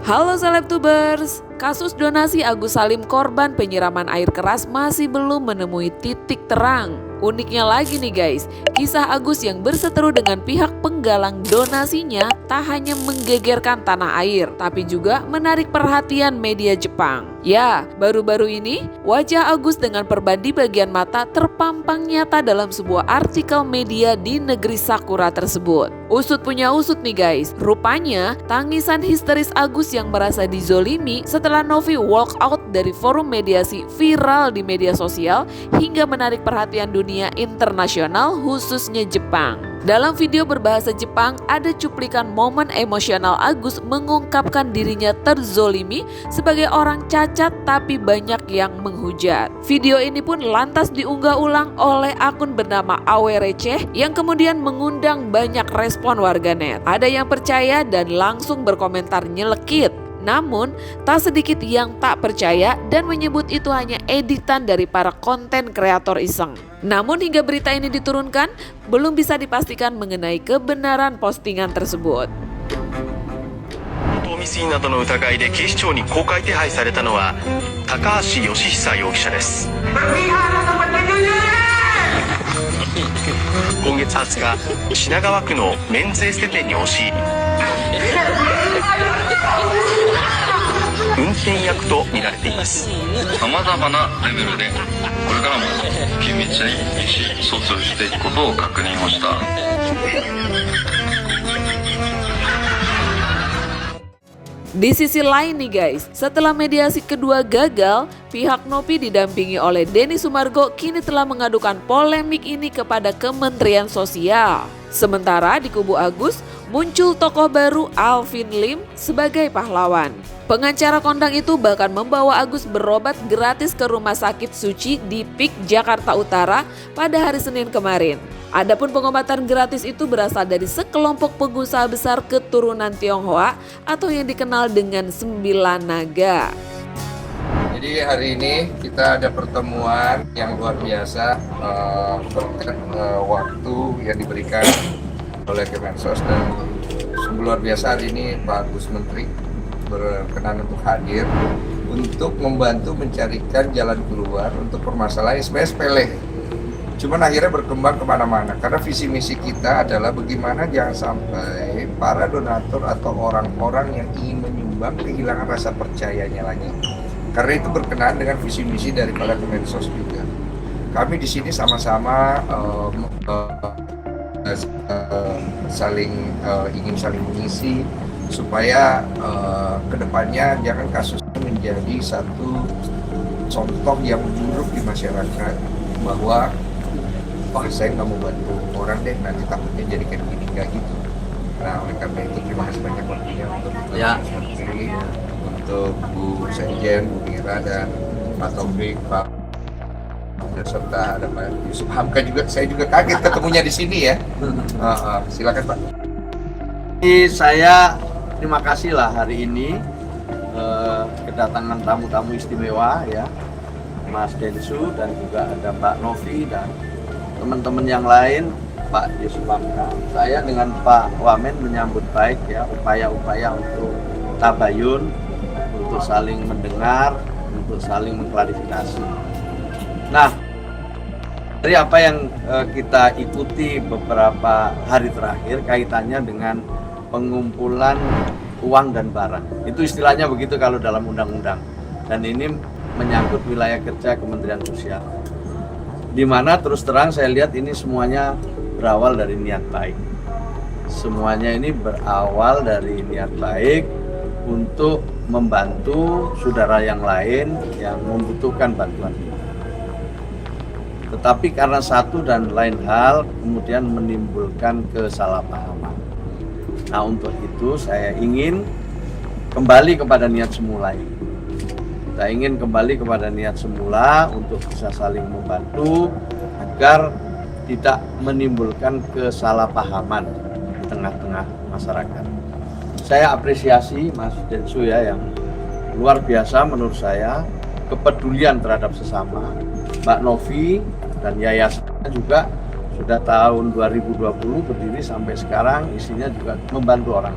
Halo Selebtubers, kasus donasi Agus Salim korban penyiraman air keras masih belum menemui titik terang. Uniknya lagi nih guys, kisah Agus yang berseteru dengan pihak penggalang donasinya tak hanya menggegerkan tanah air, tapi juga menarik perhatian media Jepang. Ya, baru-baru ini wajah Agus dengan perban di bagian mata terpampang nyata dalam sebuah artikel media di negeri Sakura tersebut. Usut punya usut nih guys, rupanya tangisan histeris Agus yang merasa dizolimi setelah Novi walk out dari forum mediasi viral di media sosial hingga menarik perhatian dunia internasional khususnya Jepang. Dalam video berbahasa Jepang ada cuplikan momen emosional Agus mengungkapkan dirinya terzolimi sebagai orang cacat tapi banyak yang menghujat. Video ini pun lantas diunggah ulang oleh akun bernama Awe Receh yang kemudian mengundang banyak respon warganet. Ada yang percaya dan langsung berkomentar nyelekit. Namun, tak sedikit yang tak percaya dan menyebut itu hanya editan dari para konten kreator iseng. Namun hingga berita ini diturunkan, belum bisa dipastikan mengenai kebenaran postingan tersebut. 不法未遂などの疑いで警視庁に公開手配されたのは高橋義久容疑者です。今月20日、品川区のメンズエステ店に押し入り、運転役と見られています。さまざまなレベルでこれからも緊密に意思疎通していくことを確認をした。Di sisi lain nih guys, setelah mediasi kedua gagal, pihak Novi didampingi oleh Denny Sumargo kini telah mengadukan polemik ini kepada Kementerian Sosial. Sementara di kubu Agus muncul tokoh baru Alvin Lim sebagai pahlawan. Pengacara kondang itu bahkan membawa Agus berobat gratis ke Rumah Sakit Suci di PIK Jakarta Utara pada hari Senin kemarin. Adapun pengobatan gratis itu berasal dari sekelompok pengusaha besar keturunan Tionghoa atau yang dikenal dengan 9 naga. Jadi hari ini kita ada pertemuan yang luar biasa berkat waktu yang diberikan oleh Kemensos, dan sungguh luar biasa hari ini Pak Agus Menteri berkenan untuk hadir untuk membantu mencarikan jalan keluar untuk permasalahan yang sebenarnya sepele. Cuman akhirnya berkembang kemana-mana karena visi misi kita adalah bagaimana jangan sampai para donatur atau orang-orang yang ingin menyumbang kehilangan rasa percayanya lagi. Karena itu berkenaan dengan visi misi daripada Kemensos juga. Kami di sini sama-sama ingin saling mengisi supaya kedepannya jangan kasusnya menjadi satu contoh yang buruk di masyarakat bahwa wah saya nggak mau bantu orang deh nanti takutnya jadi kayak gini, nggak gitu. Nah oleh karena itu terima kasih banyak waktunya untuk untuk Bu Senjen, Bu Mira dan Pak Taufik, Pak serta ada Pak Yusuf Hamka juga. Saya juga kaget ketemunya di sini ya. Silakan Pak. Saya terima kasih lah hari ini kedatangan tamu-tamu istimewa ya, Mas Densu dan juga ada Pak Novi dan teman-teman yang lain, Pak Yusuf Hamka. Saya dengan Pak Wamen menyambut baik ya upaya-upaya untuk tabayun, untuk saling mendengar, untuk saling mengklarifikasi. Nah, dari apa yang kita ikuti beberapa hari terakhir kaitannya dengan pengumpulan uang dan barang. Itu istilahnya begitu kalau dalam undang-undang. Dan ini menyangkut wilayah kerja Kementerian Sosial. Di mana terus terang saya lihat ini semuanya berawal dari niat baik. Semuanya ini berawal dari niat baik untuk membantu saudara yang lain yang membutuhkan bantuan. Tetapi karena satu dan lain hal kemudian menimbulkan kesalahpahaman. Nah untuk itu saya ingin kembali kepada niat semula ini. Kita ingin kembali kepada niat semula untuk bisa saling membantu agar tidak menimbulkan kesalahpahaman di tengah-tengah masyarakat. Saya apresiasi Mas Densu ya yang luar biasa menurut saya, kepedulian terhadap sesama. Mbak Novi dan yayasannya juga sudah tahun 2020 berdiri sampai sekarang, isinya juga membantu orang.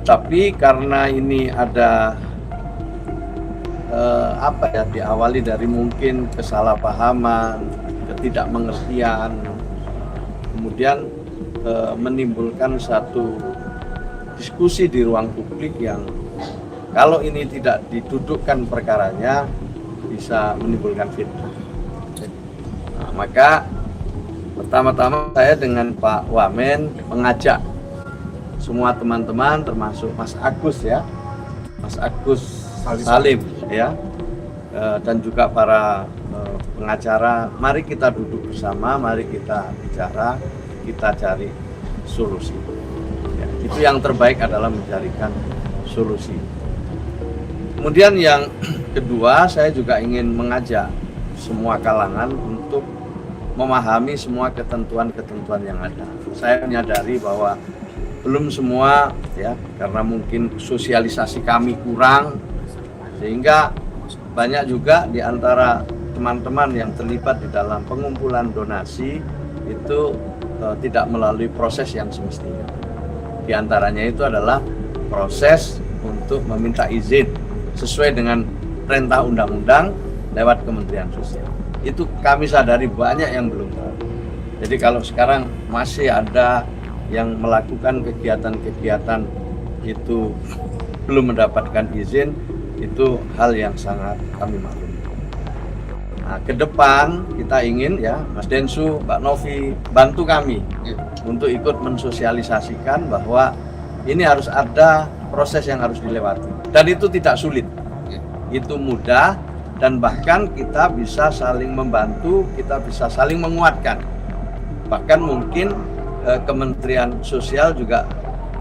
Tapi karena ini ada diawali dari mungkin kesalahpahaman, ketidakmengertian, kemudian menimbulkan satu diskusi di ruang publik yang kalau ini tidak didudukkan perkaranya bisa menimbulkan fitnah. Nah, maka pertama-tama saya dengan Pak Wamen mengajak semua teman-teman termasuk Mas Agus ya, Mas Agus Salim ya, dan juga para pengacara, mari kita duduk bersama, mari kita bicara, kita cari solusi. Ya, itu yang terbaik adalah mencarikan solusi. Kemudian yang kedua, saya juga ingin mengajak semua kalangan untuk memahami semua ketentuan-ketentuan yang ada. Saya menyadari bahwa belum semua ya, karena mungkin sosialisasi kami kurang, sehingga banyak juga di antara teman-teman yang terlibat di dalam pengumpulan donasi itu tidak melalui proses yang semestinya. Di antaranya itu adalah proses untuk meminta izin sesuai dengan perintah undang-undang lewat Kementerian Sosial. Itu kami sadari banyak yang belum tahu. Jadi kalau sekarang masih ada yang melakukan kegiatan-kegiatan itu belum mendapatkan izin, itu hal yang sangat kami maklumi. Nah, ke depan kita ingin ya, Mas Densu, Mbak Novi, bantu kami untuk ikut mensosialisasikan bahwa ini harus ada proses yang harus dilewati. Dan itu tidak sulit, itu mudah, dan bahkan kita bisa saling membantu, kita bisa saling menguatkan. Bahkan mungkin Kementerian Sosial juga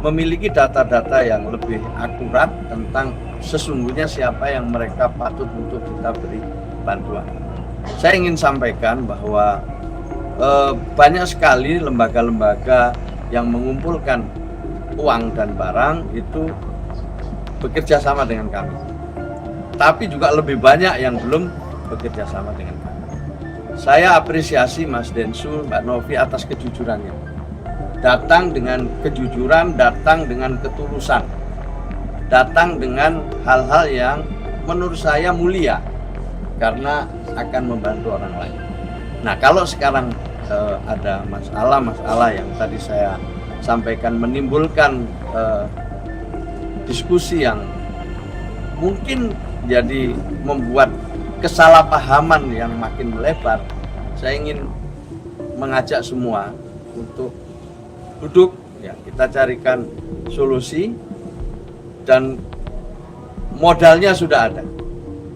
memiliki data-data yang lebih akurat tentang sesungguhnya siapa yang mereka patut untuk kita beri bantuan. Saya ingin sampaikan bahwa banyak sekali lembaga-lembaga yang mengumpulkan uang dan barang itu bekerja sama dengan kami. Tapi juga lebih banyak yang belum bekerja sama dengan kami. Saya apresiasi Mas Densu, Mbak Novi atas kejujurannya. Datang dengan kejujuran, datang dengan ketulusan, datang dengan hal-hal yang menurut saya mulia karena akan membantu orang lain. Nah, kalau sekarang ada masalah yang tadi saya sampaikan menimbulkan diskusi yang mungkin jadi membuat kesalahpahaman yang makin melebar, saya ingin mengajak semua untuk duduk, ya, kita carikan solusi, dan modalnya sudah ada.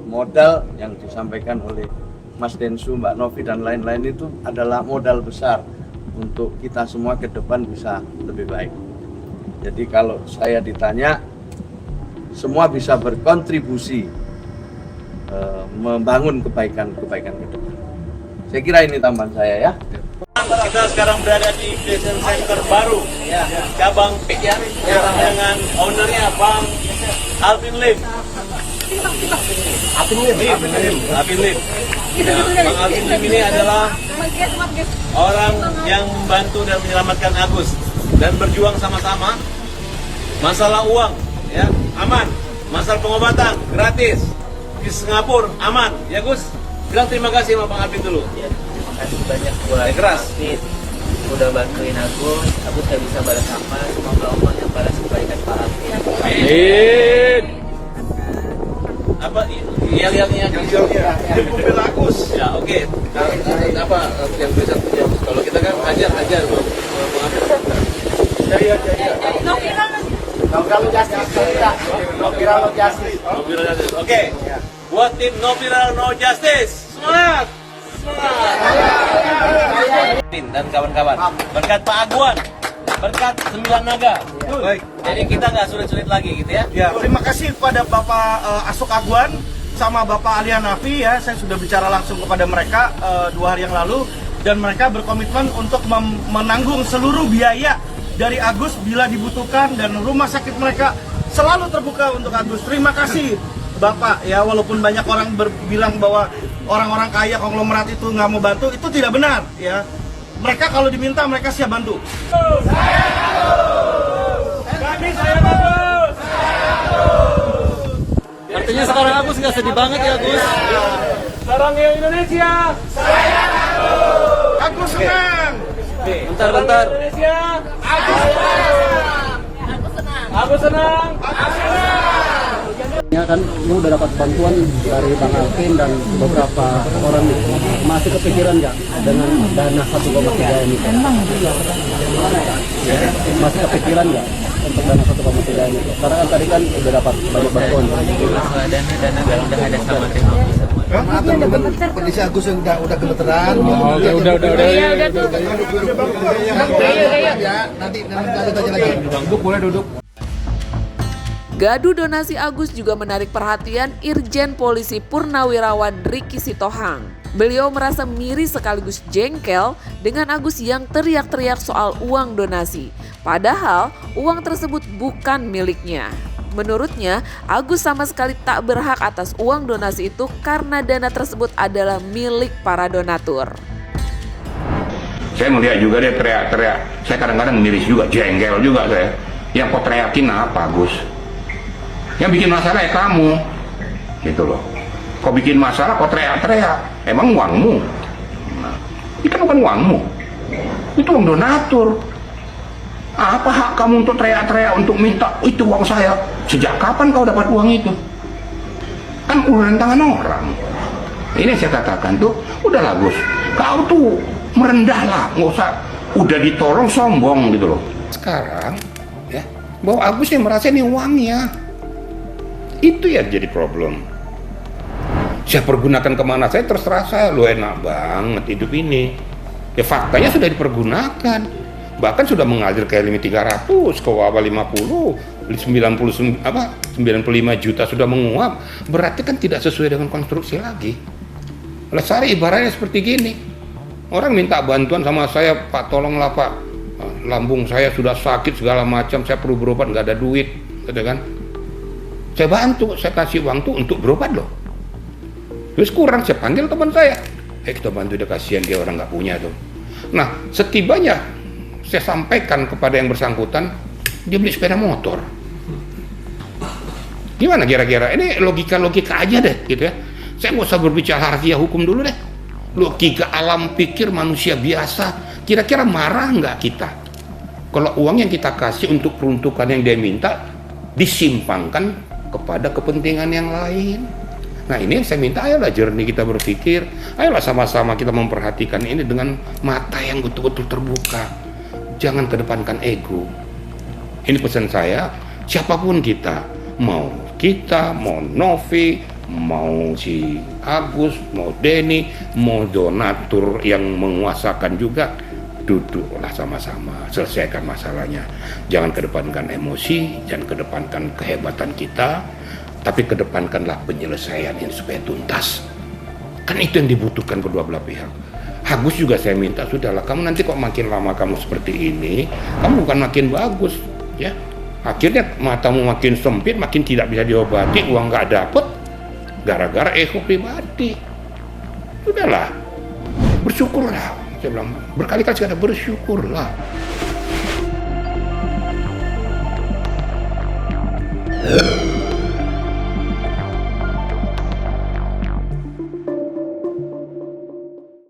Modal yang disampaikan oleh Mas Densu, Mbak Novi, dan lain-lain itu adalah modal besar untuk kita semua ke depan bisa lebih baik. Jadi kalau saya ditanya, semua bisa berkontribusi membangun kebaikan-kebaikan ke depan. Saya kira ini tambahan saya ya. Kita sekarang berada di Fashion Center baru, cabang PKR dengan ownernya Bang Alvin Lim. Alvin Lim. Bang Alvin Lim ini adalah orang yang membantu dan menyelamatkan Agus dan berjuang sama-sama. Masalah uang, ya aman. Masalah pengobatan gratis. Di Singapura aman, ya Gus. Bilang terima kasih sama Bang Alvin dulu. Kasih banyak buat keras udah bantuin aku gak bisa balas apa, semoga Allah yang balas kebaikan Pak Alvin. Amin. Apa yel-yelnya Kumpul Agus. Ya, oke. Apa yang bisa kalau kita kan ajar Bang Alvin. Ya. No viral justice. Oke. Buat tim No Viral No Justice. Semangat. Dan kawan-kawan, berkat Pak Aguan, berkat 9 naga. Baik. Jadi kita nggak sulit-sulit lagi gitu ya. Ya, terima kasih kepada Bapak Asok Aguan sama Bapak Alia Nafi ya. Saya sudah bicara langsung kepada mereka 2 hari yang lalu, dan mereka berkomitmen untuk menanggung seluruh biaya dari Agus bila dibutuhkan, dan rumah sakit mereka selalu terbuka untuk Agus. Terima kasih Bapak ya, walaupun banyak orang bilang bahwa orang-orang kaya konglomerat itu nggak mau bantu, itu tidak benar ya. Mereka kalau diminta mereka siap bantu. Kami saya bantu. Kayaknya sekarang Agus nggak sedih banget ya, Gus. Sarangnya Indonesia. Aku senang. Bentar. Indonesia. Aku senang. Ya kan, ini udah dapat bantuan dari Bang Alvin dan beberapa orang. Masih kepikiran nggak dengan dana 1,3 ini? Ya, masih kepikiran nggak untuk dana 1,3 ini? Karena kan tadi kan udah dapat banyak bantuan. Masalah dana udah ada sama teknologi semua. Kondisi Agus yang udah gemeteran. Oke, udah. Ya, nanti lanjut aja lagi. Duduk, boleh duduk. Gaduh donasi Agus juga menarik perhatian Irjen Polisi Purnawirawan Riki Sitohang. Beliau merasa miris sekaligus jengkel dengan Agus yang teriak-teriak soal uang donasi. Padahal uang tersebut bukan miliknya. Menurutnya, Agus sama sekali tak berhak atas uang donasi itu karena dana tersebut adalah milik para donatur. Saya melihat juga dia teriak-teriak. Saya kadang-kadang miris juga, jengkel juga saya. Yang kau teriakin apa, Gus? Yang bikin masalah ya kamu, gitu loh. Kau bikin masalah, kau teriak-teriak. Emang uangmu? Nah, itu bukan uangmu. Itu uang donatur. Apa hak kamu untuk teriak-teriak untuk minta itu uang saya? Sejak kapan kau dapat uang itu? Kan urusan tangan orang. Ini saya katakan tuh, udahlah Gus, kau tuh merendahlah, nggak usah udah ditolong sombong gitu loh. Sekarang ya, bahwa Agus yang merasa ini uangnya. Itu ya jadi problem. Saya pergunakan kemana saya terserah saya, lo enak banget hidup ini. Ya faktanya sudah dipergunakan, bahkan sudah mengalir ke limit 300, ke wabah 50, 95 juta sudah menguap. Berarti kan tidak sesuai dengan konstruksi lagi. Lesari ibaratnya seperti gini. Orang minta bantuan sama saya, Pak tolonglah Pak, lambung saya sudah sakit segala macam, saya perlu berobat nggak ada duit, gitu kan? Saya bantu, saya kasih uang tuh untuk berobat loh. Terus kurang, saya panggil teman saya. Kita bantu dia, kasihan dia orang nggak punya tuh. Nah, setibanya saya sampaikan kepada yang bersangkutan, dia beli sepeda motor. Gimana kira-kira? Ini logika-logika aja deh, gitu ya. Saya nggak usah berbicara harfiah hukum dulu deh. Logika alam pikir manusia biasa. Kira-kira marah nggak kita? Kalau uang yang kita kasih untuk peruntukan yang dia minta, disimpangkan kepada kepentingan yang lain. Nah ini saya minta, ayolah jernih kita berpikir, ayolah sama-sama kita memperhatikan ini dengan mata yang betul-betul terbuka. Jangan kedepankan ego. Ini pesan saya, siapapun kita, mau Novi, mau si Agus, mau Denny, mau donatur yang menguasakan juga, duduklah sama-sama, selesaikan masalahnya. Jangan kedepankan emosi, jangan kedepankan kehebatan kita, tapi kedepankanlah penyelesaian ini supaya tuntas. Kan itu yang dibutuhkan kedua belah pihak. Agus juga saya minta, sudahlah kamu nanti kok makin lama kamu seperti ini, kamu bukan makin bagus, ya. Akhirnya matamu makin sempit, makin tidak bisa diobati, uang nggak dapet, gara-gara ego pribadi. Sudahlah, bersyukurlah. Saya bilang, berkali-kali saya kata bersyukurlah.